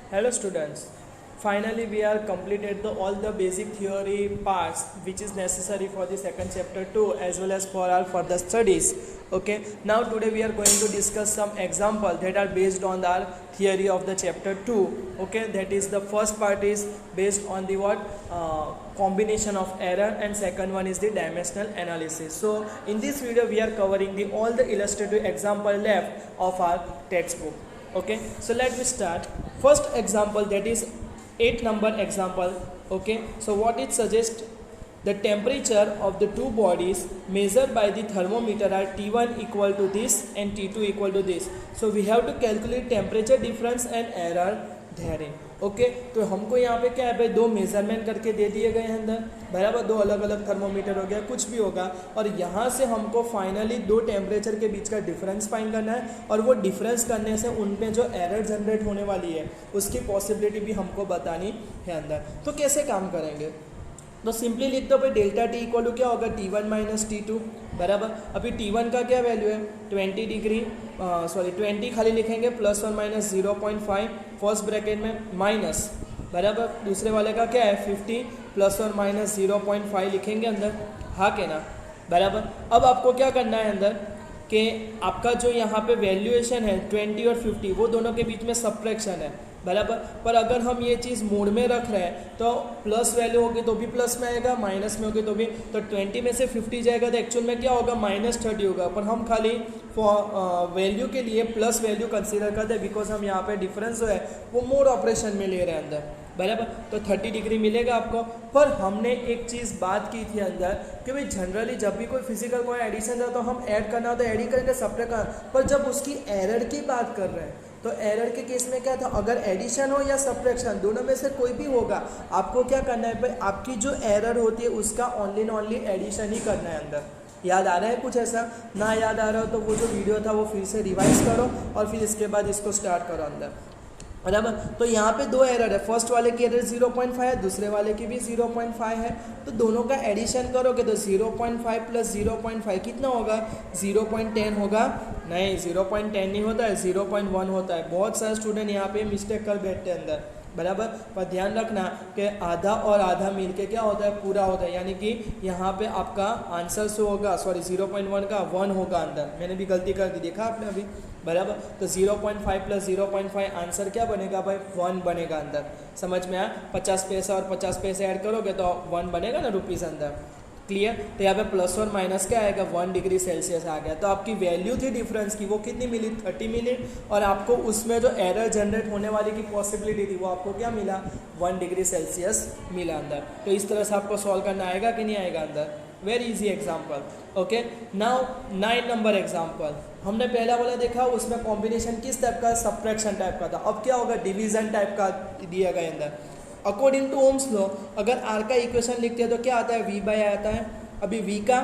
Hello students, finally we are completed all the basic theory parts which is necessary for the second chapter 2 as well as for our further studies. Okay, now today we are going to discuss some examples that are based on our theory of the chapter 2. Okay, that is the first part is based on the combination of error, and second one is the dimensional analysis. So in this video we are covering all the illustrative example left of our textbook. Okay, so let me start. First example, that is 8 number example. Okay, so what it suggests, the temperature of the two bodies measured by the thermometer are T1 equal to this and T2 equal to this. So we have to calculate temperature difference and error therein. Okay तो हमको यहाँ पे क्या है भाई, दो measurement करके दे दिए गए हैं अंदर, बराबर, दो अलग अलग थर्मोमीटर हो गया, कुछ भी होगा, और यहाँ से हमको फाइनली दो टेम्परेचर के बीच का डिफरेंस फाइंड करना है, और वो डिफरेंस करने से उनमें जो एरर जनरेट होने वाली है उसकी पॉसिबिलिटी भी हमको बतानी है अंदर. तो कैसे काम करेंगे, तो सिंपली लिख दो भाई डेल्टा टी इक्वल टू क्या होगा, T1 माइनस T2, बराबर. अभी T1 का क्या वैल्यू है 20 डिग्री, 20 खाली लिखेंगे, प्लस और माइनस 0.5 फर्स्ट ब्रैकेट में माइनस, बराबर. दूसरे वाले का क्या है 50 प्लस और माइनस 0.5 लिखेंगे अंदर, हाँ के ना, बराबर. अब आपको क्या करना है अंदर कि आपका जो यहाँ पे वैल्यूएशन है 20 और 50 वो दोनों के बीच में सब्ट्रैक्शन है, बराबर. पर अगर हम ये चीज़ मोड में रख रहे हैं तो प्लस वैल्यू होगी तो भी प्लस में आएगा, माइनस में होगी तो भी, तो 20 में से 50 जाएगा तो एक्चुअल में क्या होगा -30 होगा, पर हम खाली वैल्यू के लिए प्लस वैल्यू कंसीडर करते हैं बिकॉज हम यहाँ पे डिफरेंस जो है वो मोड ऑपरेशन में ले रहे हैं अंदर, बराबर. तो 30 डिग्री मिलेगा आपको. पर हमने एक चीज़ बात की थी अंदर कि भाई जनरली जब भी कोई फिजिकल कोई एडिशन है तो हम ऐड करना हो तो ऐड ही करेंगे, सब्ट्रैक्ट करना. पर जब उसकी एरर की बात कर रहे हैं तो एरर के केस में क्या था, अगर एडिशन हो या सब्ट्रैक्शन दोनों में से कोई भी होगा, आपको क्या करना है भाई, आपकी जो एरर होती है उसका ओनली एडिशन ही करना है अंदर. याद आ रहा है कुछ ऐसा? ना याद आ रहा हो तो वो जो वीडियो था वो फिर से रिवाइज करो और फिर इसके बाद इसको स्टार्ट करो अंदर, बराबर. तो यहाँ पे दो एरर है, फर्स्ट वाले की एरर 0.5 है, दूसरे वाले की भी 0.5 है, तो दोनों का एडिशन करोगे तो 0.5 प्लस 0.5 कितना होगा, 0.10 होगा. नहीं, 0.10 नहीं होता है, 0.1 होता है. बहुत सारे स्टूडेंट यहाँ पे मिस्टेक कर बैठते हैं अंदर, बराबर. पर ध्यान रखना कि आधा और आधा मिलके क्या होता है, पूरा होता है, यानी कि यहाँ पे आपका आंसर शो होगा, 0.1 का 1 होगा अंदर, मैंने भी गलती कर दी, देखा आपने अभी, बराबर. तो 0.5 प्लस 0.5 आंसर क्या बनेगा भाई, 1 बनेगा अंदर. समझ में आया? 50 पैसा और 50 पैसे ऐड करोगे तो 1 बनेगा ना रुपीज़ अंदर. क्लियर? तो यहाँ पे प्लस और माइनस क्या आएगा, 1 डिग्री सेल्सियस आ गया. तो आपकी वैल्यू थी डिफरेंस की वो कितनी मिली, 30 मिली, और आपको उसमें जो एरर जनरेट होने वाली की पॉसिबिलिटी थी वो आपको क्या मिला, 1 डिग्री सेल्सियस मिला अंदर. तो इस तरह से आपको सॉल्व करना आएगा कि नहीं आएगा अंदर. Very easy example. Okay, now 9 number example. हमने पहला वाला देखा, उसमें कॉम्बिनेशन किस टाइप का, सब्ट्रैक्शन टाइप का था. अब क्या होगा, डिवीजन टाइप का दिया गया अंदर. अकॉर्डिंग टू ओम्स लॉ अगर आर का इक्वेशन लिखते हैं तो क्या आता है, V बाय आई आता है. अभी V का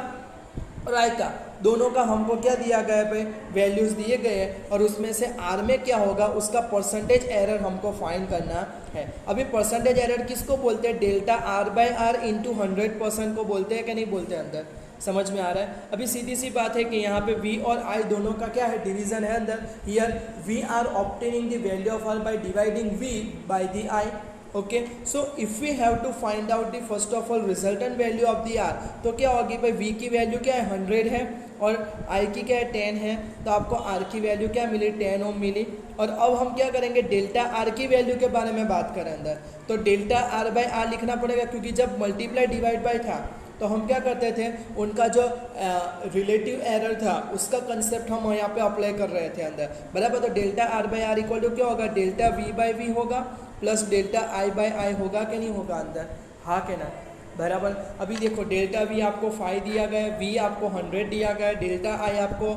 और I का दोनों का हमको क्या दिया गया है भाई, वैल्यूज दिए गए हैं, और उसमें से R में क्या होगा उसका परसेंटेज एरर हमको फाइंड करना है. अभी परसेंटेज एरर किसको बोलते हैं, delta R by R into 100% को बोलते हैं कि नहीं बोलते हैं अंदर. समझ में आ रहा है? अभी सीधी सी बात है कि यहाँ पे V और I दोनों का क्या है, डिवीजन है अंदर. Here we are obtaining the value of R by dividing V by the I. Okay, so if we have to find out the first of all resultant value of the R, तो क्या होगी भाई, V की value क्या है 100 है और I की क्या है 10 है, तो आपको R की वैल्यू क्या मिली, 10 ओम मिली. और अब हम क्या करेंगे, डेल्टा R की वैल्यू के बारे में बात करें अंदर, तो डेल्टा R बाय R लिखना पड़ेगा, क्योंकि जब मल्टीप्लाई डिवाइड बाय था तो हम क्या करते थे, उनका जो रिलेटिव एरर था उसका कंसेप्ट हम यहाँ पे अप्लाई कर रहे थे अंदर, बराबर. तो delta R by R equal to क्या होगा, डेल्टा V बाय V होगा plus delta I by I होगा कि नहीं होगा अंदर, हाँ के ना, बराबर. अभी देखो डेल्टा V आपको 5 दिया गया है, V आपको 100 दिया गया है, डेल्टा I आपको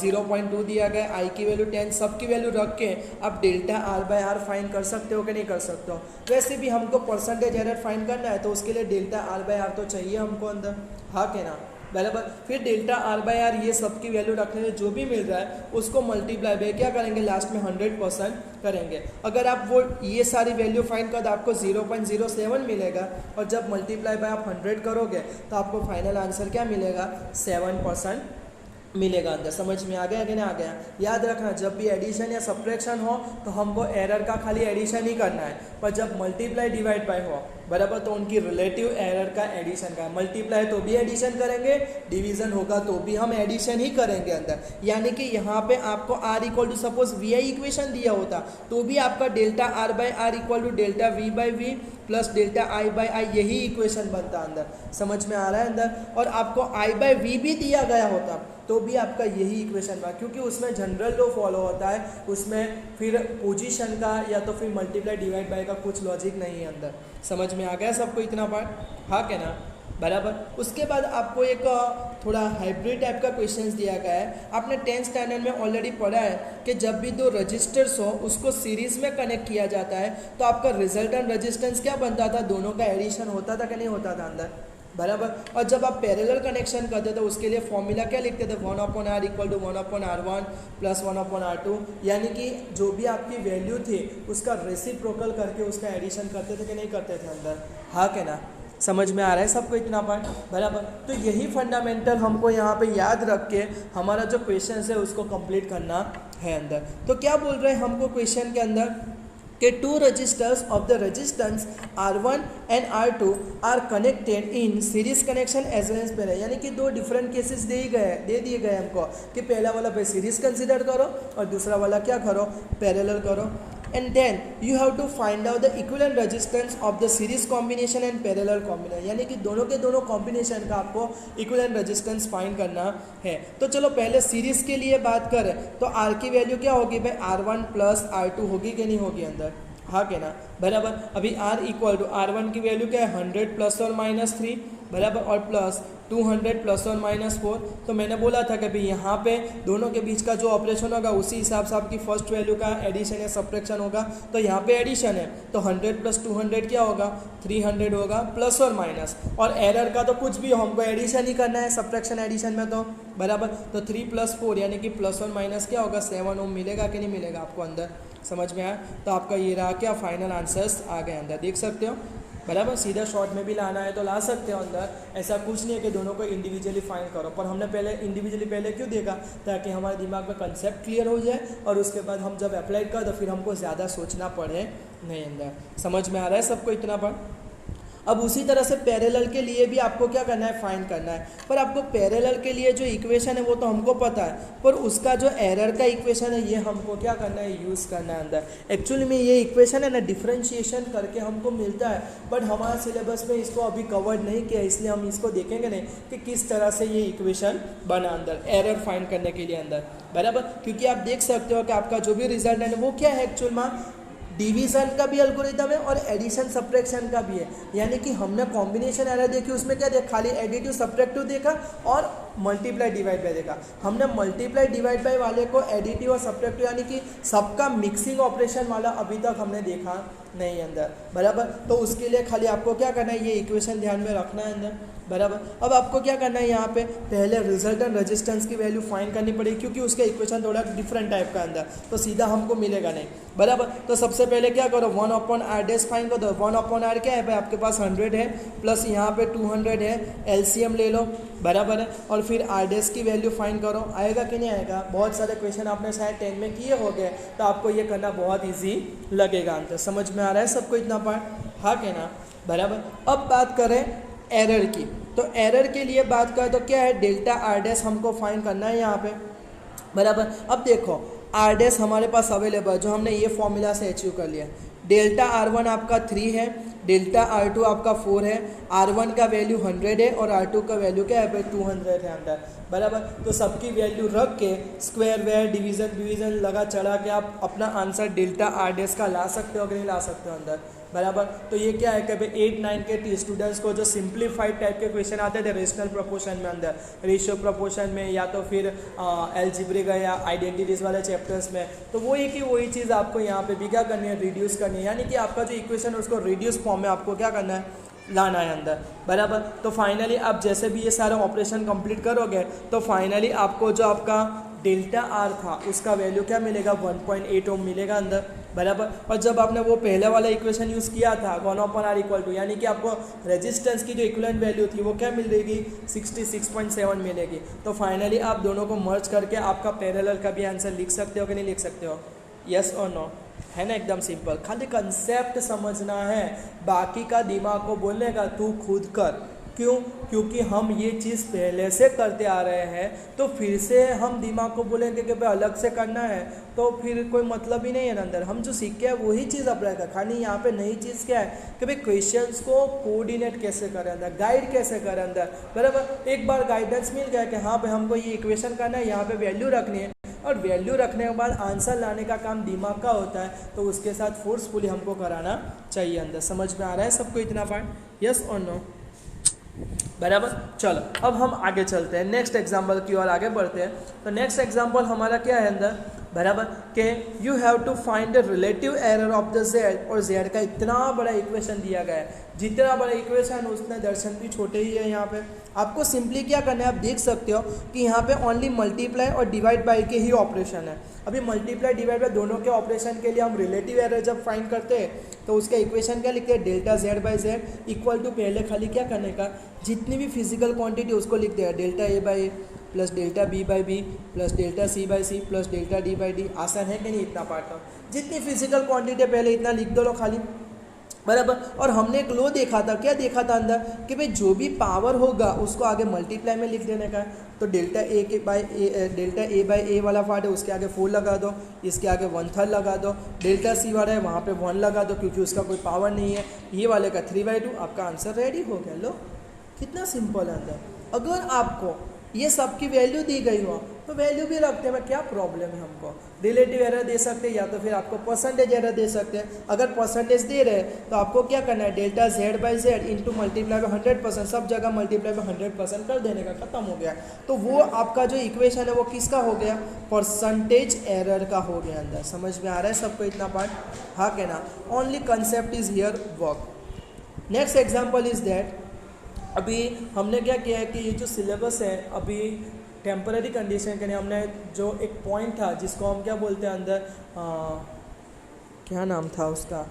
0.2 दिया गया है, I की वैल्यू 10, सब की वैल्यू रख के आप delta R by R find कर सकते हो कि नहीं कर सकते हो. वैसे भी हमको परसेंटेज एरर फाइंड करना है तो उसके लिए डेल्टा R बाय R तो चाहिए हमको अंदर, हाँ के ना, बराबर. फिर डेल्टा R बाय R ये सब की वैल्यू रखने से जो भी मिल रहा है उसको मल्टीप्लाई बाय क्या करेंगे, लास्ट में 100% करेंगे. अगर आप वो ये सारी वैल्यू फाइंड कर तो आपको 0.07 मिलेगा, और जब मल्टीप्लाई बाय आप 100 करोगे तो आपको फाइनल आंसर क्या मिलेगा, 7% मिलेगा अंदर। समझ में आ गया कि नहीं आ गया? याद रखना, जब भी एडिशन या सब्ट्रैक्शन हो तो हमको एरर का खाली एडिशन ही करना है, पर जब मल्टीप्लाई डिवाइड बाय हो बराबर तो उनकी रिलेटिव एरर का एडिशन का, मल्टीप्लाई तो भी एडिशन करेंगे, डिवीजन होगा तो भी हम एडिशन ही करेंगे अंदर। यानी कि यहाँ पे आपको R equal to suppose V I equation दिया होता तो भी आपका delta R by R equal to delta V by V plus delta I by I यही इक्वेशन बनता अंदर। समझ में आ रहा है अंदर? और आपको आई बाई वी भी दिया गया होता तो भी आपका यही इक्वेशन बना, क्योंकि उसमें जनरल लॉ फॉलो होता है, उसमें फिर पोजीशन का या तो फिर मल्टीप्लाई डिवाइड बाय का कुछ लॉजिक नहीं है अंदर। समझ में आ गया सबको इतना पार्ट? हाँ क्या ना? बराबर। उसके बाद आपको एक थोड़ा हाइब्रिड टाइप का क्वेश्चंस दिया गया है। आपने 10th स्टैंडर्ड में ऑलरेडी पढ़ा है कि जब भी दो रजिस्टर्स हो उसको सीरीज में कनेक्ट किया जाता है तो आपका रिजल्टेंट रेजिस्टेंस क्या बनता था? दोनों का एडिशन होता था कि नहीं होता था अंदर? बराबर। और जब आप पैरेलल कनेक्शन करते थे उसके लिए फॉर्मूला क्या लिखते थे? 1/r equal to 1/r1 plus 1/r2, यानी कि जो भी आपकी वैल्यू थी उसका रेसिप्रोकल करके उसका एडिशन करते थे कि नहीं करते थे अंदर? हाँ क्या ना? समझ में आ रहा है सबको इतना पार्ट? बराबर। तो यही फंडामेंटल हमको यहाँ पे याद रख के हमारा जो क्वेश्चन है उसको कंप्लीट करना है अंदर। तो क्या बोल रहे हैं हमको क्वेश्चन के अंदर कि two registers of the resistance R1 and R2 are connected in series connection as well as parallel, यानी कि दो डिफरेंट केसेस दे दिए गए हमको कि पहला वाला पे सीरीज कंसिडर करो और दूसरा वाला क्या करो? पैरेलल करो। And then you have to find out the equivalent resistance of the series combination and parallel combination, यानी कि दोनों के दोनों कॉम्बिनेशन का आपको इक्विवेलेंट रेजिस्टेंस फाइंड करना है। तो चलो पहले सीरीज के लिए बात करें तो आर की वैल्यू क्या होगी भाई? R1 प्लस R2 होगी कि नहीं होगी अंदर? हाँ क्या ना? बराबर। अभी R इक्वल टू R1 की वैल्यू क्या है? 100 प्लस और माइनस 3 बराबर, और प्लस 200 प्लस और माइनस 4। तो मैंने बोला था कि भाई यहाँ पे दोनों के बीच का जो ऑपरेशन होगा उसी हिसाब से आपकी फर्स्ट वैल्यू का एडिशन या सब्ट्रैक्शन होगा। तो यहाँ पे एडिशन है तो 100 प्लस 200 क्या होगा? 300 होगा, प्लस और माइनस। और एरर का तो कुछ भी हो, हमको एडिशन ही करना है सब्ट्रैक्शन एडिशन में तो बराबर। तो 3 प्लस 4 यानी कि प्लस और माइनस क्या होगा? 7 ओम मिलेगा कि नहीं मिलेगा आपको अंदर? समझ में आया? तो आपका ये रहा क्या? फाइनल आंसर्स आ गए अंदर, देख सकते हो बराबर। सीधा शॉर्ट में भी लाना है तो ला सकते हो अंदर, ऐसा कुछ नहीं है कि दोनों को इंडिविजुअली फाइंड करो, पर हमने पहले इंडिविजुअली पहले क्यों देखा? ताकि हमारे दिमाग में कंसेप्ट क्लियर हो जाए और उसके बाद हम जब अप्लाई कर तो फिर हमको ज़्यादा सोचना पड़े नहीं अंदर। समझ में आ रहा है सबको इतना पर? अब उसी तरह से पैरेलल के लिए भी आपको क्या करना है? फाइंड करना है। पर आपको पैरेलल के लिए जो इक्वेशन है वो तो हमको पता है, पर उसका जो एरर का इक्वेशन है ये हमको क्या करना है? यूज़ करना है अंदर। एक्चुअली में ये इक्वेशन है ना डिफरेंशिएशन करके हमको मिलता है, बट हमारा सिलेबस में इसको अभी कवर नहीं किया, इसलिए हम इसको देखेंगे नहीं कि किस तरह से ये इक्वेशन बना अंदर एरर फाइंड करने के लिए अंदर बराबर। क्योंकि आप देख सकते हो कि आपका जो भी रिजल्ट है वो क्या है? एक्चुअल में डिवीजन का भी एल्गोरिथम है और एडिशन सब्ट्रैक्शन का भी है, यानी कि हमने कॉम्बिनेशन एरर देखी, उसमें क्या देखा? खाली एडिटिव सब्ट्रैक्टिव देखा और मल्टीप्लाई डिवाइड बाय देखा। हमने मल्टीप्लाई डिवाइड बाय वाले को एडिटिव और सब्ट्रैक्टिव यानी कि सबका मिक्सिंग ऑपरेशन वाला अभी तक हमने देखा नहीं अंदर बराबर। तो उसके लिए खाली आपको क्या करना है? ये इक्वेशन ध्यान में रखना है अंदर बराबर। अब आपको क्या करना है? यहाँ पे पहले रिजल्टेंट रेजिस्टेंस की वैल्यू फाइंड करनी पड़ेगी, क्योंकि उसका इक्वेशन थोड़ा डिफरेंट टाइप का अंदर तो सीधा हमको मिलेगा नहीं बराबर। तो सबसे पहले क्या करो? 1/r डैश फाइंड कर दो। 1/r क्या है भाई? आपके पास 100 है प्लस यहाँ पे 200 है, एलसीएम ले लो बराबर है, और फिर आर डैश की वैल्यू फाइंड करो। आएगा कि नहीं आएगा? बहुत सारे क्वेश्चन आपने शायद 10 में किए हो गए तो आपको ये करना बहुत ईजी लगेगा अंदर। समझ में आ रहा है सबको इतना पार्ट? हाँ क्या ना? बराबर। अब बात करें एरर की, तो एरर के लिए बात करें तो क्या है? डेल्टा आर डैश हमको फाइंड करना है यहाँ पे बराबर। अब देखो आर डैश हमारे पास अवेलेबल है जो हमने ये फॉर्मूला से अचीव कर लिया। डेल्टा R1 आपका 3 है, डेल्टा R2 आपका 4 है, R1 का वैल्यू 100 है और R2 का वैल्यू क्या है? 200 है अंदर बराबर। तो सबकी वैल्यू रख के स्क्वायर वेयर डिवीजन लगा चढ़ा के आप अपना आंसर डेल्टा आर डैश का ला सकते हो कि नहीं ला सकते हो अंदर बराबर। तो ये क्या है कि भाई 8-9 के स्टूडेंट्स को जो सिंप्लीफाइड टाइप के क्वेश्चन आते थे रेशनल प्रोपोर्शन में अंदर, रेशियो प्रोपोर्शन में या तो फिर एल्जेब्रिक या आइडेंटिटीज वाले चैप्टर्स में, तो वही चीज़ आपको यहाँ पे भी क्या करनी है? रिड्यूस करनी है, यानी कि आपका जो इक्वेशन है उसको रिड्यूस फॉर्म में आपको क्या करना है? लाना है अंदर बराबर। तो फाइनली आप जैसे भी ये सारे ऑपरेशन कंप्लीट करोगे तो फाइनली आपको जो आपका डेल्टा आर था उसका वैल्यू क्या मिलेगा? 1.8 ओम मिलेगा अंदर बराबर। और जब आपने वो पहले वाला इक्वेशन यूज़ किया था 1/r इक्वल टू, यानी कि आपको रेजिस्टेंस की जो इक्विवेलेंट वैल्यू थी वो क्या मिल रहेगी 66.7 मिलेगी। तो फाइनली आप दोनों को मर्ज करके आपका पैरेलल का भी आंसर लिख सकते हो कि नहीं लिख सकते हो, यस और नो, है ना। एकदम सिंपल, खाली कंसेप्ट समझना है, बाकी का दिमाग को बोलने का तू खुद कर। क्यों? क्योंकि हम ये चीज़ पहले से करते आ रहे हैं, तो फिर से हम दिमाग को बोलेंगे कि भाई अलग से करना है तो फिर कोई मतलब ही नहीं है ना अंदर। हम जो सीख के हैं वही चीज़ अप्लाई कर, खाली यहाँ पे नई चीज़ क्या है कि भाई क्वेश्चंस को कोऑर्डिनेट कैसे करें अंदर, गाइड कैसे करें अंदर, बराबर। एक बार गाइडेंस मिल गया कि हाँ भाई हमको ये इक्वेशन करना है, यहाँ पे वैल्यू रखनी है, और वैल्यू रखने के बाद आंसर लाने का काम दिमाग का होता है, तो उसके साथ फोर्सफुली हमको कराना चाहिए अंदर। समझ में आ रहा है सबको इतना पार्ट, यस और नो, बराबर। चलो अब हम आगे चलते हैं, नेक्स्ट एग्जाम्पल की ओर आगे बढ़ते हैं। तो नेक्स्ट एग्जाम्पल हमारा क्या है अंदर, बराबर, कि you have to find the relative error of the Z, और जेड का इतना बड़ा इक्वेशन दिया गया है, जितना बड़ा इक्वेशन उसने दर्शन भी छोटे ही है। यहाँ पे आपको सिंपली क्या करना है, आप देख सकते हो कि यहाँ पे ओनली मल्टीप्लाई और डिवाइड बाई के ही ऑपरेशन है। अभी मल्टीप्लाई डिवाइड बाई दोनों के ऑपरेशन के लिए हम रिलेटिव एरर जब फाइंड करते हैं तो उसका इक्वेशन क्या लिखते हैं, delta Z by Z equal to, पहले खाली क्या करने का, जितनी भी फिजिकल क्वांटिटी उसको लिख देगा, delta A by A plus delta B by B plus delta C by C plus delta D by D. आसान है कि नहीं इतना पार्ट का, जितनी फिजिकल क्वांटिटी पहले इतना लिख दो लो खाली, बराबर। और हमने एक लो देखा था, क्या देखा था अंदर कि भाई जो भी पावर होगा उसको आगे मल्टीप्लाई में लिख देने का है। तो डेल्टा ए के by a, delta A by a वाला पार्ट है उसके आगे 4 लगा दो, इसके आगे 1/3 लगा दो, डेल्टा सी वाला है वहाँ पे 1 लगा दो क्योंकि उसका कोई पावर नहीं है, ये वाले का 3/2, आपका आंसर रेडी हो गया। लो कितना सिंपल है अंदर। अगर आपको ये सब की वैल्यू दी गई हो तो वैल्यू भी रखते हैं, क्या प्रॉब्लम है, हमको रिलेटिव एरर दे सकते हैं या तो फिर आपको परसेंटेज एरर दे सकते हैं। अगर परसेंटेज दे रहे हैं तो आपको क्या करना है, delta Z by Z into multiply by 100%, सब जगह मल्टीप्लाई बाई 100% कर देने का, खत्म हो गया। तो वो आपका जो इक्वेशन है वो किसका हो गया, परसेंटेज एरर का हो गया अंदर। समझ में आ रहा है सबको इतना पार्ट, हाँ के ना, only concept is here work. Next example is that, अभी हमने क्या किया है कि ये जो सिलेबस है अभी टेम्पररी कंडीशन के लिए हमने जो एक पॉइंट था जिसको हम क्या बोलते हैं अंदर, क्या नाम था उसका,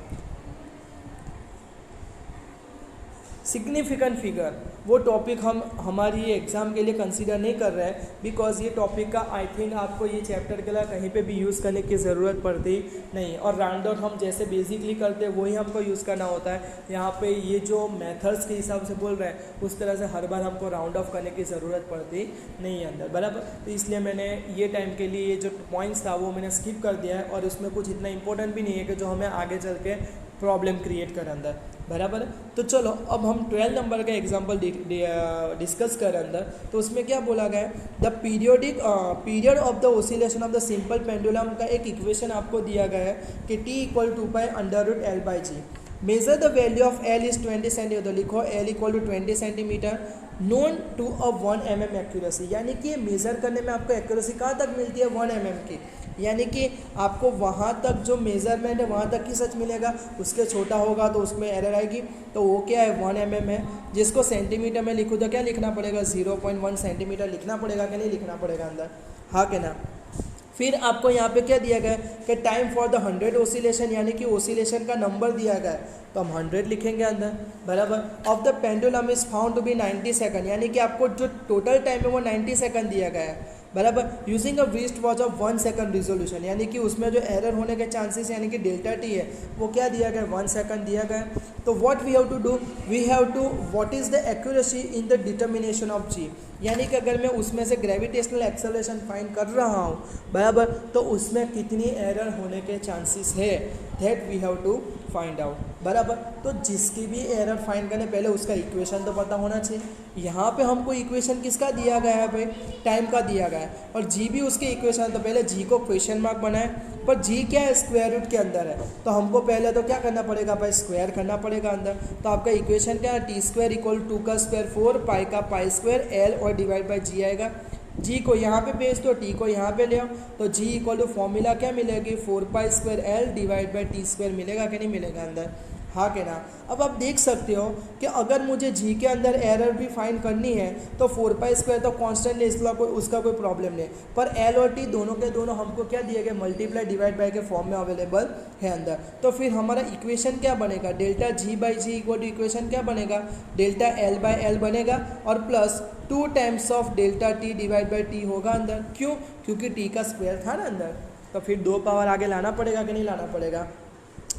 सिग्निफिकेंट फिगर, वो टॉपिक हम हमारी एग्ज़ाम के लिए कंसीडर नहीं कर रहे हैं, बिकॉज ये टॉपिक का आई थिंक आपको ये चैप्टर के लिए कहीं पे भी यूज़ करने की ज़रूरत पड़ती नहीं। और राउंड आउट हम जैसे बेसिकली करते हैं वही हमको यूज़ करना होता है। यहाँ पे ये जो मेथड्स के हिसाब से बोल रहे हैं उस तरह से हर बार हमको राउंड ऑफ करने की ज़रूरत पड़ती नहीं है अंदर, बराबर। तो इसलिए मैंने ये टाइम के लिए ये जो पॉइंट्स था वो मैंने स्किप कर दिया है, और उसमें कुछ इतना इंपॉर्टेंट भी नहीं है कि जो हमें आगे चल के प्रॉब्लम क्रिएट कर अंदर, बराबर। तो चलो अब हम 12 नंबर का एग्जांपल डिस्कस करें अंदर। तो उसमें क्या बोला गया है, the period of the oscillation of the simple pendulum का एक इक्वेशन आपको दिया गया है कि t equal to pi √L/g। Measure the value of L is 20 centimetre, लिखो L equal to 20 centimetre, known to a 1 mm accuracy, यानी कि मेज़र करने में आपको एक्यूरेसी कहाँ तक मिलती है, 1 mm की, यानी कि आपको वहाँ तक जो मेज़रमेंट है वहाँ तक ही सच मिलेगा, उसके छोटा होगा तो उसमें एरर आएगी। तो वो क्या है, 1 mm है, जिसको सेंटीमीटर में लिखूँ तो क्या लिखना पड़ेगा, 0.1 सेंटीमीटर लिखना पड़ेगा कि नहीं लिखना पड़ेगा अंदर, हाँ के ना। फिर आपको यहाँ पे क्या दिया गया है कि टाइम फॉर द 100 ओसिलेशन, यानी कि ओसिलेशन का नंबर दिया गया है तो हम 100 लिखेंगे अंदर, बराबर। Of the pendulum is found to be 90 second, यानी कि आपको जो टोटल टाइम है वो 90 सेकंड दिया गया है, बराबर। Using a wrist watch of 1 second resolution, यानी कि उसमें जो एरर होने के चांसेस यानी कि डेल्टा टी है वो क्या दिया गया, 1 सेकंड दिया गया है। तो what we have to do, we have to what is the accuracy in the determination of g, यानी कि अगर मैं उसमें से ग्रेविटेशनल एक्सेलरेशन फाइंड कर रहा हूँ, बराबर, तो उसमें कितनी एरर होने के चांसेस है, that we have to find out, बराबर। तो जिसकी भी एरर फाइंड करने पहले उसका इक्वेशन तो पता होना चाहिए। यहाँ पे हमको इक्वेशन किसका दिया गया है भाई, टाइम का दिया गया है, और जी भी उसके इक्वेशन, तो पहले जी को क्वेश्चन मार्क बनाए, पर जी क्या है, स्क्वायर रूट के अंदर है, तो हमको पहले तो क्या करना पड़ेगा भाई, स्क्वायर करना पड़ेगा अंदर। तो आपका इक्वेशन क्या है, t² इक्वल 2 का स्क्वायर 4 पाई का पाई स्क्वायर L और डिवाइड बाई जी आएगा। जी को यहाँ पे भेज दो, टी को यहाँ पे ले आओ, तो जी इक्वल टू फॉर्मूला क्या मिलेगी, 4 pi square L divide by T square मिलेगा कि नहीं मिलेगा अंदर, हाँ के ना। अब आप देख सकते हो कि अगर मुझे जी के अंदर एरर भी फाइंड करनी है तो 4π² तो कॉन्स्टेंट है, इसका कोई प्रॉब्लम नहीं, पर एल और टी दोनों के दोनों हमको क्या दिए गए, मल्टीप्लाई डिवाइड बाय के फॉर्म में अवेलेबल है अंदर। तो फिर हमारा इक्वेशन क्या बनेगा, delta G by G equal to equation क्या बनेगा, डेल्टा एल बाय एल बनेगा और plus 2 times of delta T divide by T होगा अंदर। क्यों, क्योंकि टी का स्क्वायर था ना अंदर, तो फिर 2 पावर आगे लाना पड़ेगा कि नहीं लाना पड़ेगा,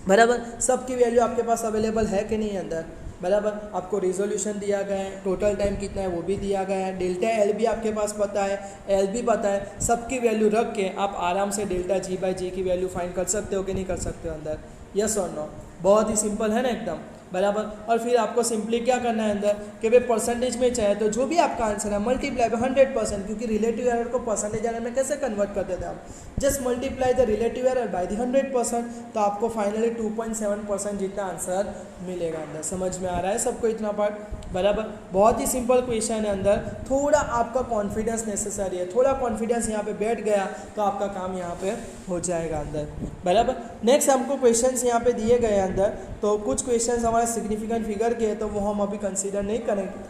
बराबर। सबकी वैल्यू आपके पास अवेलेबल है कि नहीं अंदर, बराबर। आपको रिजोल्यूशन दिया गया है, टोटल टाइम कितना है वो भी दिया गया है, डेल्टा एल भी आपके पास पता है, एल भी पता है, सबकी वैल्यू रख के आप आराम से डेल्टा जी बाई जी की वैल्यू फाइंड कर सकते हो कि नहीं कर सकते हो अंदर, यस और नो। बहुत ही सिंपल है ना एकदम, बराबर। और फिर आपको सिंपली क्या करना है अंदर कि भाई परसेंटेज में चाहे तो जो भी आपका आंसर है मल्टीप्लाई बाय 100%, क्योंकि रिलेटिव एरर को परसेंटेज एरर में कैसे कन्वर्ट करते थे हम, just multiply the relative error by the 100%, तो आपको फाइनली 2.7% जितना आंसर मिलेगा अंदर। समझ में आ रहा है सबको इतना पार्ट, बराबर। बहुत ही सिंपल क्वेश्चन है अंदर, थोड़ा आपका कॉन्फिडेंस नेसेसरी है, थोड़ा कॉन्फिडेंस यहाँ पे बैठ गया तो आपका काम यहाँ पे हो जाएगा अंदर, बराबर। नेक्स्ट हमको क्वेश्चंस यहाँ पे दिए गए हैं अंदर, तो कुछ क्वेश्चंस हमारे सिग्निफिकेंट फिगर के हैं तो वो हम अभी कंसीडर नहीं करेंगे,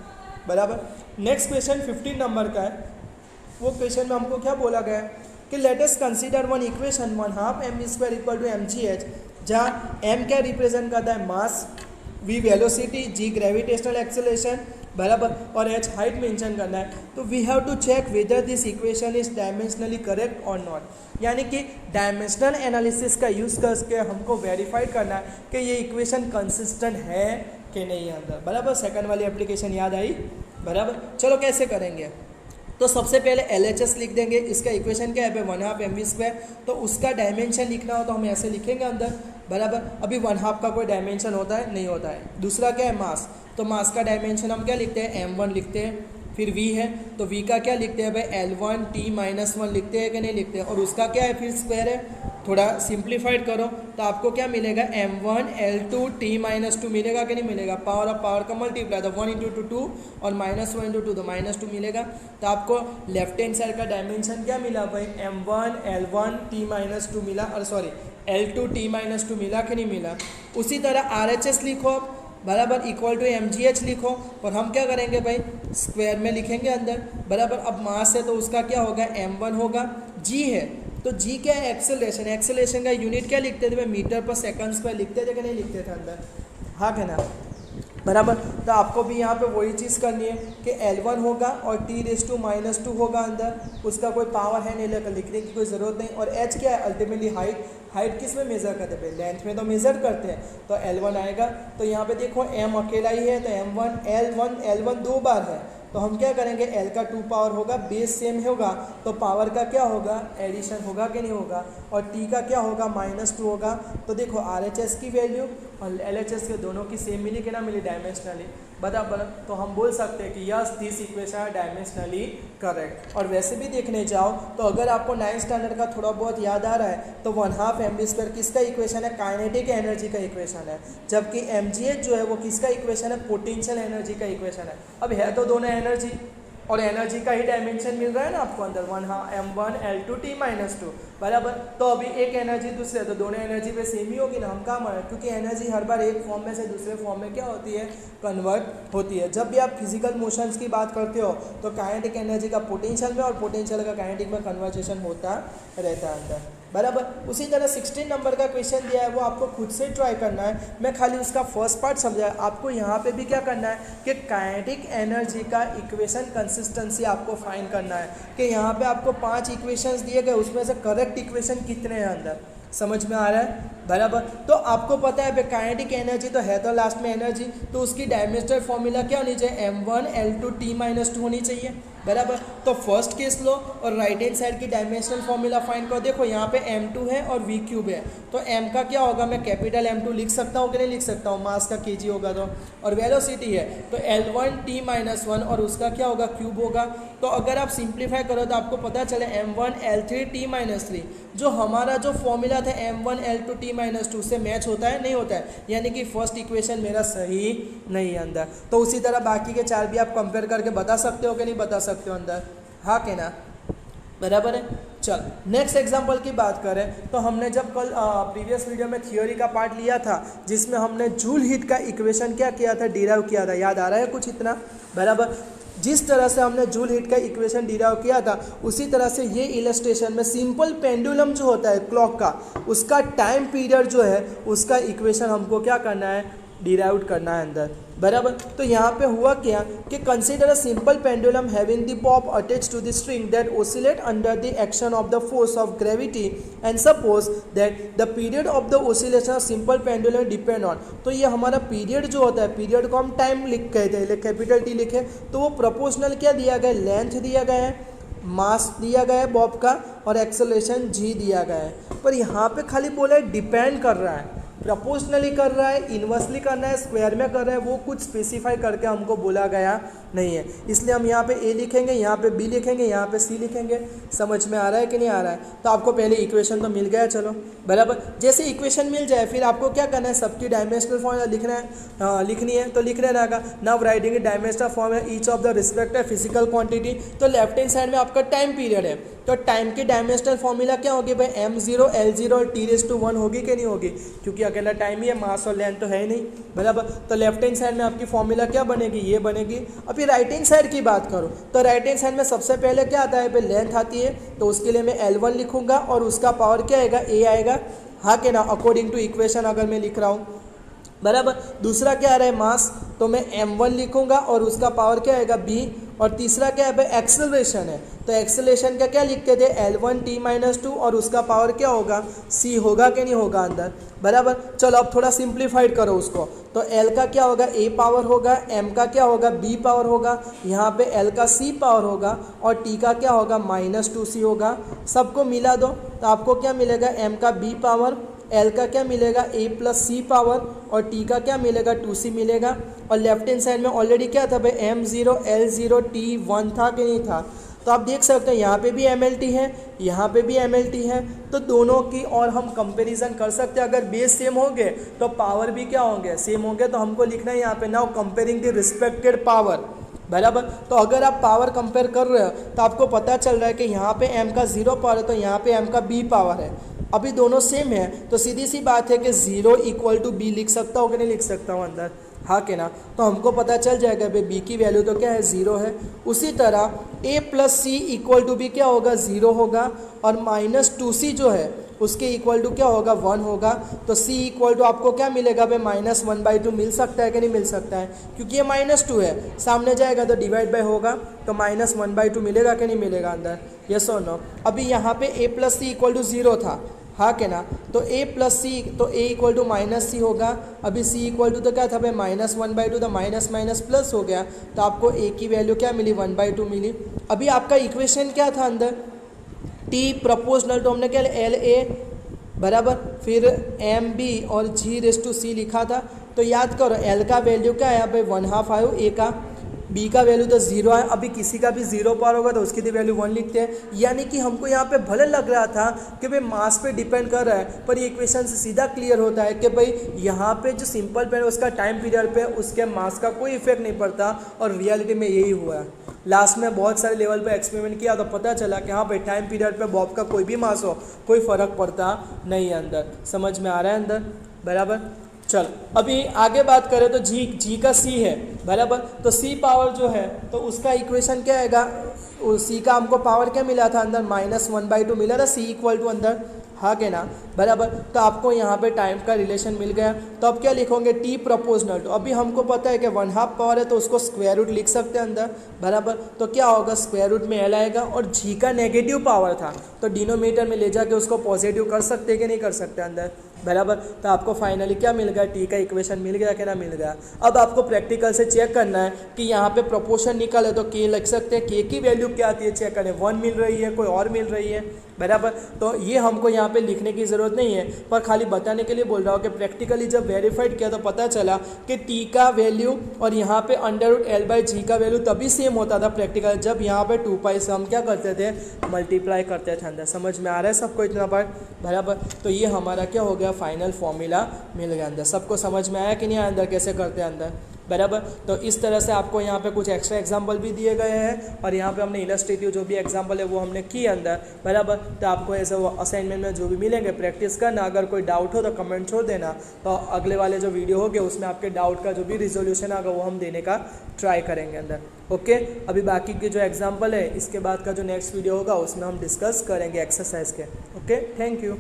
बराबर। नेक्स्ट क्वेश्चन 15 नंबर का है। वो क्वेश्चन में हमको क्या बोला गया है कि let us consider one equation 1/2 mv² equal to mgh, जहाँ m क्या रिप्रेजेंट करता है, mass, v velocity, g gravitational acceleration, बराबर, और h हाइट मेंशन करना है। तो we have to check whether this equation is dimensionally correct और नॉट, यानी कि डायमेंशनल एनालिसिस का यूज़ करके हमको वेरीफाई करना है कि ये इक्वेशन कंसिस्टेंट है कि नहीं है अंदर, बराबर। सेकंड वाली एप्लीकेशन याद आई, बराबर। चलो कैसे करेंगे, तो सबसे पहले LHS लिख देंगे, इसका इक्वेशन क्या है 1/2 mv², तो उसका डायमेंशन लिखना हो तो हम ऐसे लिखेंगे अंदर, बराबर। अभी 1/2 का कोई डायमेंशन होता है, नहीं होता है। दूसरा क्या है, मास, तो मास का डायमेंशन हम क्या लिखते हैं, m1 लिखते हैं। फिर v है तो v का क्या लिखते हैं भाई, L1 t-1 लिखते हैं कि नहीं लिखते हैं, और उसका क्या है फिर स्क्वायर है। थोड़ा सिंप्लीफाइड करो तो आपको क्या मिलेगा, m1 L2 t-2 मिलेगा कि नहीं मिलेगा, पावर ऑफ पावर का मल्टीप्लाई, तो 1 × 2 और -1 × 2 तो -2 मिलेगा। तो आपको लेफ्ट हैंड साइड का डायमेंशन क्या मिला भाई, m1 L1 t-2 मिला, और सॉरी L2 t-2 मिला कि नहीं मिला। उसी तरह RHS लिखो, बराबर, इक्वल टू mgh लिखो, और हम क्या करेंगे भाई, स्क्वायर में लिखेंगे अंदर, बराबर। अब मास है तो उसका क्या होगा, m1 होगा, g है तो g क्या है, एक्सेलरेशन, एक्सेलरेशन का यूनिट क्या लिखते थे भाई, मीटर पर सेकंड स्क्वायर लिखते थे कि नहीं लिखते थे अंदर, हाँ क्या ना, बराबर। तो आपको भी यहाँ पे वही चीज़ करनी है कि L1 होगा और t⁻² होगा अंदर, उसका कोई पावर है नहीं, लेकर लिखने की कोई ज़रूरत नहीं। और h क्या है, अल्टीमेटली हाइट, हाइट किस में मेज़र करते हैं, लेंथ में तो मेज़र करते हैं, तो L1 आएगा। तो यहाँ पे देखो m अकेला ही है तो m1 L1 दो बार है, तो हम क्या करेंगे, L का 2 पावर होगा, बेस सेम होगा तो पावर का क्या होगा, एडिशन होगा कि नहीं होगा, और T का क्या होगा, -2 होगा। तो देखो RHS की वैल्यू और LHS के दोनों की सेम मिली कि ना मिली, डायमेंशनली, बराबर। तो हम बोल सकते हैं कि यस दिस इक्वेशन है डायमेंशनली करेक्ट। और वैसे भी देखने जाओ तो अगर आपको 9th स्टैंडर्ड का थोड़ा बहुत याद आ रहा है तो 1/2 mv² किसका इक्वेशन है, काइनेटिक एनर्जी का इक्वेशन है, जबकि mgh जो है वो किसका इक्वेशन है, पोटेंशियल एनर्जी का इक्वेशन है। अब है तो दोनों एनर्जी, और एनर्जी का ही डायमेंशन मिल रहा है ना आपको अंदर, 1/2 m1 L2 t-2, बराबर। तो अभी एक एनर्जी दूसरे, तो दोनों एनर्जी पे सेम ही होगी ना, हम काम है, क्योंकि एनर्जी हर बार एक फॉर्म में से दूसरे फॉर्म में क्या होती है, कन्वर्ट होती है। जब भी आप फिजिकल मोशंस की बात करते हो तो काइनेटिक एनर्जी का पोटेंशियल में और पोटेंशियल का काइनेटिक में कन्वर्जेशन होता रहता है अंदर, बराबर। उसी तरह 16 नंबर का क्वेश्चन दिया है, वो आपको खुद से ट्राई करना है, मैं खाली उसका फर्स्ट पार्ट समझा। आपको यहाँ पे भी क्या करना है कि काइनेटिक एनर्जी का इक्वेशन कंसिस्टेंसी आपको फाइंड करना है, कि यहाँ पे आपको 5 इक्वेशंस दिए गए, उसमें से करेक्ट इक्वेशन कितने हैं अंदर, समझ में आ रहा है, बराबर। तो आपको पता है काइनेटिक एनर्जी तो है तो लास्ट में एनर्जी, तो उसकी डायमेंशनल फॉर्मूला क्या होनी चाहिए, m1 L2 t-2 होनी चाहिए, बराबर। तो फर्स्ट केस लो और राइट हैंड साइड की डायमेंशनल फॉर्मूला फाइंड करो। देखो यहाँ पे m2 है और v³ है, तो m का क्या होगा, मैं कैपिटल M2 लिख सकता हूँ कि नहीं लिख सकता हूँ, मास का kg होगा तो, और वेलोसिटी है तो L1 t-1 और उसका क्या होगा, क्यूब होगा। तो अगर आप सिंप्लीफाई करो तो आपको पता चले m1 L3 t-3, जो हमारा जो फॉर्मूला था m1 L2 t-2 से मैच होता है, नहीं होता है, यानी कि फर्स्ट इक्वेशन मेरा सही नहीं है अंदर। तो उसी तरह बाकी के 4 भी आप कंपेयर करके बता सकते हो कि नहीं बता सकते हो अंदर, हाँ के ना, बराबर है। चल नेक्स्ट एग्जांपल की बात करें तो हमने जब कल प्रीवियस वीडियो में थ्योरी का पार्ट लिया था जिसमें हमने जूल हीट का इक्वेशन क्या किया था, डिराइव किया था, याद आ रहा है कुछ इतना, बराबर। जिस तरह से हमने जूल हीट का इक्वेशन डिराइव किया था उसी तरह से ये इलस्ट्रेशन में सिंपल पेंडुलम जो होता है क्लॉक का, उसका टाइम पीरियड जो है उसका इक्वेशन हमको क्या करना है, डिराइव करना है अंदर, बराबर। तो यहाँ पे हुआ क्या कि consider a simple pendulum having the bob attached to the string that oscillate under the action of the force of gravity and suppose that the period of the oscillation of simple pendulum depend on. तो ये हमारा period जो होता है, period को हम time लिख कहते हैं, कैपिटल टी लिखे, तो वो प्रोपोर्शनल क्या दिया गया है, लेंथ दिया गया है, मास दिया गया है बॉब का और एक्सेलरेशन जी दिया गया है। पर यहाँ पे खाली बोला है डिपेंड कर रहा है, प्रपोर्शनली कर रहा है, इन्वर्सली करना है, स्क्वायर में कर रहा है, वो कुछ स्पेसिफाई करके हमको बोला गया नहीं है। इसलिए हम यहाँ पे ए लिखेंगे, यहाँ पे बी लिखेंगे, यहाँ पे सी लिखेंगे। समझ में आ रहा है कि नहीं आ रहा है? तो आपको पहले इक्वेशन तो मिल गया, चलो बराबर। जैसे इक्वेशन मिल जाए फिर आपको क्या करना है, सबकी डायमेंशनल फॉर्मूला लिखना है, लिखनी है तो लिख लेना का। Now writing dimensional formula each of the respective physical quantity. तो लेफ्ट हैंड साइड में आपका टाइम पीरियड है, तो टाइम की डायमेंशनल फॉर्मूला क्या होगी भाई, m0 L0 और t⁻1 होगी कि नहीं होगी, क्योंकि अकेला टाइम ही है, मास और लेंथ तो है ही नहीं, बराबर। तो लेफ्ट हैंड साइड में आपकी फॉर्मूला क्या बनेगी, ये बनेगी। अभी राइट हैंड साइड की बात करो तो राइट हैंड साइड में सबसे पहले क्या आता है भाई, लेंथ आती है, तो उसके लिए मैं L1 लिखूंगा और उसका पावर क्या आएगा, a आएगा, हाँ के ना, अकॉर्डिंग टू इक्वेशन अगर मैं लिख रहा हूँ, बराबर। दूसरा क्या आ रहा है, मास, तो मैं m1 लिखूंगा और उसका पावर क्या आएगा, b। और तीसरा क्या है भाई, एक्सेलरेशन है, तो एक्सेलरेशन का क्या लिखते थे, L1 t-2 और उसका पावर क्या होगा, c होगा कि नहीं होगा अंदर, बराबर। चलो अब थोड़ा सिंप्लीफाइड करो उसको, तो L का क्या होगा, a पावर होगा, m का क्या होगा, b पावर होगा, यहाँ पे L का c पावर होगा और t का क्या होगा, -2c होगा। सबको मिला दो तो आपको क्या मिलेगा, m का b पावर, L का क्या मिलेगा, a प्लस c पावर और t का क्या मिलेगा, 2c मिलेगा। और लेफ्ट हैंड साइड में ऑलरेडी क्या था भाई, m0 L0 t1 था कि नहीं था। तो आप देख सकते हैं यहाँ पे भी MLT है, यहाँ पे भी MLT है, तो दोनों की और हम कंपैरिजन कर सकते हैं। अगर बेस सेम होंगे तो पावर भी क्या होंगे, सेम होंगे। तो हमको लिखना है यहाँ पे now comparing the respected power, बराबर। तो अगर आप पावर कंपेयर कर रहे हो तो आपको पता चल रहा है कि यहाँ पे m का 0 पावर है तो यहाँ पे m का b पावर है। अभी दोनों सेम है तो सीधी सी बात है कि 0 = b लिख सकता हूँ कि नहीं लिख सकता हूँ अंदर, हाँ के ना। तो हमको पता चल जाएगा भाई b की वैल्यू तो क्या है, 0 है। उसी तरह a + c = b क्या होगा, 0 होगा और -2c जो है उसके इक्वल टू क्या होगा, 1 होगा। तो c = आपको क्या मिलेगा भाई, -1/2 मिल सकता है कि नहीं मिल सकता है, क्योंकि ये -2 है, सामने जाएगा तो डिवाइड बाय होगा तो -1/2 मिलेगा कि नहीं मिलेगा अंदर, यस और नो। अभी यहाँ पे a + c = 0 था, हाँ के ना, तो a + c, तो a = -c होगा। अभी c = तो क्या था भाई, -1/2, तो माइनस प्लस हो गया, तो आपको a की वैल्यू क्या मिली, 1/2 मिली। अभी आपका इक्वेशन क्या था अंदर, t प्रोपोर्शनल, तो हमने क्या LA बराबर, फिर MB और g⁻c लिखा था। तो याद करो L का वैल्यू क्या है भाई, 1/2 आयो, A का, B का वैल्यू तो 0 है। अभी किसी का भी 0 पावर होगा तो उसकी भी वैल्यू 1 लिखते हैं। यानी कि हमको यहाँ पे भले लग रहा था कि भाई मास पे डिपेंड कर रहा है, पर ये इक्वेशन से सीधा क्लियर होता है कि भाई यहाँ पे जो सिंपल पेन उसका टाइम पीरियड पे उसके मास का कोई इफेक्ट नहीं पड़ता, और रियलिटी में यही हुआ है। लास्ट में बहुत सारे लेवल पे एक्सपेरिमेंट किया तो पता चला कि हाँ भाई टाइम पीरियड पे बॉब का कोई भी मास हो कोई फ़र्क पड़ता नहीं है अंदर। समझ में आ रहा है अंदर, बराबर। चल अभी आगे बात करें तो जी का सी है, बराबर। तो सी पावर जो है तो उसका इक्वेशन क्या आएगा, सी का हमको पावर क्या मिला था अंदर, -1/2 मिला था, सी = अंदर, हाँ के ना, बराबर। तो आपको यहाँ पे टाइम का रिलेशन मिल गया। तो अब क्या लिखोगे, टी प्रोपोर्शनल, तो अभी हमको पता है कि 1/2 पावर है तो उसको स्क्वायर रूट लिख सकते हैं अंदर, बराबर। तो क्या होगा, स्क्वायर रूट में L आएगा, और जी का नेगेटिव पावर था तो डिनोमिनेटर में ले जाके उसको पॉजिटिव कर सकते हैं कि नहीं कर सकते अंदर, बराबर। तो आपको फाइनली क्या मिल गया, टी का इक्वेशन मिल गया कि ना मिल गया। अब आपको प्रैक्टिकल से चेक करना है कि यहाँ पे प्रोपोर्शन निकले तो के लिख सकते हैं, के की वैल्यू क्या आती है चेक करें, 1 मिल रही है, कोई और मिल रही है, बराबर। तो ये हमको यहाँ पे लिखने की ज़रूरत नहीं है, पर खाली बताने के लिए बोल रहा हूँ कि प्रैक्टिकली जब वेरीफाइड किया तो पता चला कि टी का वैल्यू और यहाँ पे √L/g का वैल्यू तभी सेम होता था प्रैक्टिकल, जब यहाँ पे 2π से हम क्या करते थे, मल्टीप्लाई करते थे अंदर। समझ में आ रहा है सबको इतना पार्ट, बराबर। तो ये हमारा क्या हो गया, फाइनल फॉर्मूला मिल गया अंदर। सबको समझ में आया कि नहीं आया अंदर, कैसे करते हैं अंदर, बराबर। तो इस तरह से आपको यहाँ पे कुछ एक्स्ट्रा एग्जाम्पल भी दिए गए हैं और यहाँ पे हमने इलस्ट्रेटिव जो भी एग्जाम्पल है वो हमने किए अंदर, बराबर। तो आपको ऐसे वो असाइनमेंट में जो भी मिलेंगे प्रैक्टिस करना, अगर कोई डाउट हो तो कमेंट छोड़ देना, तो अगले वाले जो वीडियो होंगे उसमें आपके डाउट का जो भी रिजोल्यूशन होगा वो हम देने का ट्राई करेंगे अंदर। ओके, अभी बाकी के जो एग्जाम्पल है इसके बाद का जो नेक्स्ट वीडियो होगा उसमें हम डिस्कस करेंगे एक्सरसाइज के। Okay, thank you.